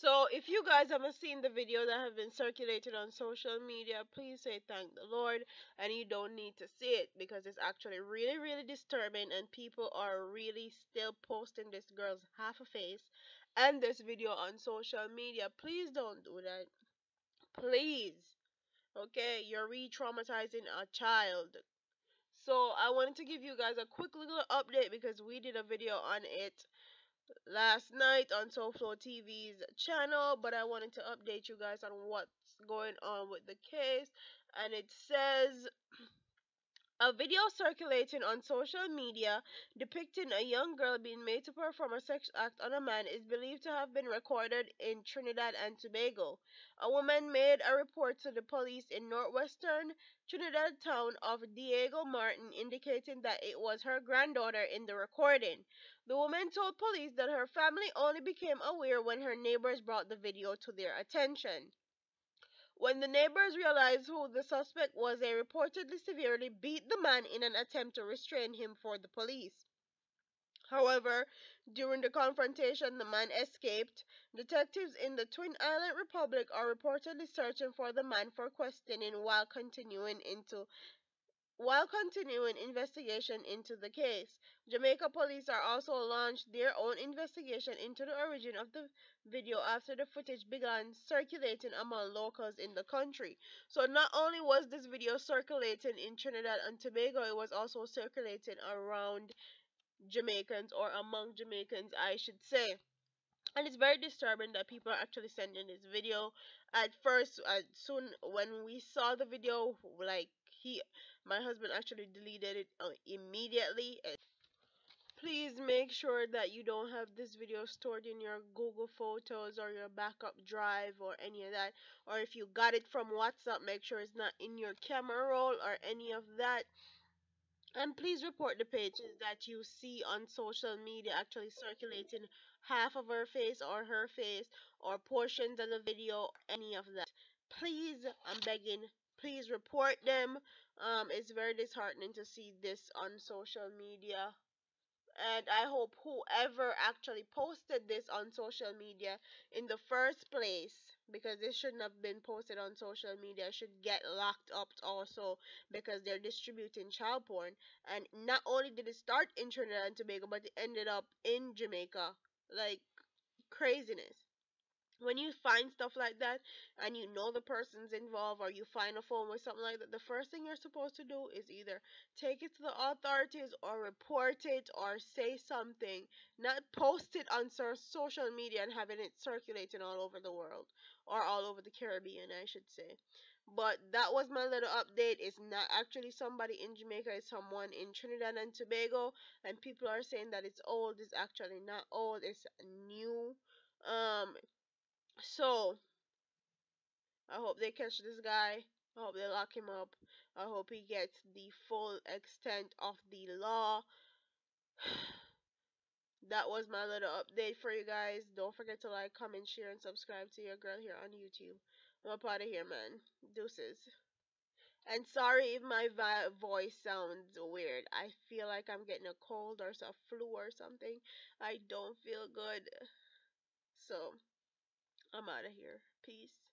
So if you guys haven't seen the video that have been circulated on social media, please say thank the Lord, and you don't need to see it because it's actually really, really disturbing, and people are really still posting this girl's half a face and this video on social media. Please don't do that. Please. Okay, you're re-traumatizing a child. So I wanted to give you guys a quick little update because we did a video on it last night on SoFlo TV's channel, but I wanted to update you guys on what's going on with the case. And it says a video circulating on social media depicting a young girl being made to perform a sex act on a man is believed to have been recorded in Trinidad and Tobago. A woman made a report to the police in northwestern Trinidad town of Diego Martin indicating that it was her granddaughter in the recording. The woman told police that her family only became aware when her neighbors brought the video to their attention. When the neighbors realized who the suspect was, they reportedly severely beat the man in an attempt to restrain him for the police. However, during the confrontation, the man escaped. Detectives in the Twin Island Republic are reportedly searching for the man for questioning while continuing investigation into the case. Jamaica police are also launched their own investigation into the origin of the video after the footage began circulating among locals in the country. So not only was this video circulating in Trinidad and Tobago, it was also circulating around Jamaicans, or among Jamaicans, I should say. And it's very disturbing that people are actually sending this video. At first, soon when we saw the video, like my husband actually deleted it immediately. Please make sure that you don't have this video stored in your Google Photos or your backup drive or any of that. Or if you got it from WhatsApp, make sure it's not in your camera roll or any of that. And please report the pages that you see on social media actually circulating half of her face or her face or portions of the video, any of that. Please, I'm begging, please report them. It's very disheartening to see this on social media, and I hope whoever actually posted this on social media in the first place, because this shouldn't have been posted on social media, should get locked up also because they're distributing child porn. And not only did it start in Trinidad and Tobago, but it ended up in Jamaica. Like, craziness. When you find stuff like that and you know the person's involved, or you find a phone with something like that, the first thing you're supposed to do is either take it to the authorities or report it or say something, not post it on social media and having it circulating all over the world, or all over the Caribbean, I should say. But that was my little update. It's not actually somebody in Jamaica, it's someone in Trinidad and Tobago, and people are saying that it's old. It's actually not old, it's new. So I hope they catch this guy. I hope they lock him up. I hope he gets the full extent of the law. That was my little update for you guys. Don't forget to like, comment, share, and subscribe to your girl here on YouTube. I'm up out of here, man. Deuces. And sorry if my voice sounds weird. I feel like I'm getting a cold or a flu or something. I don't feel good. So, I'm out of here. Peace.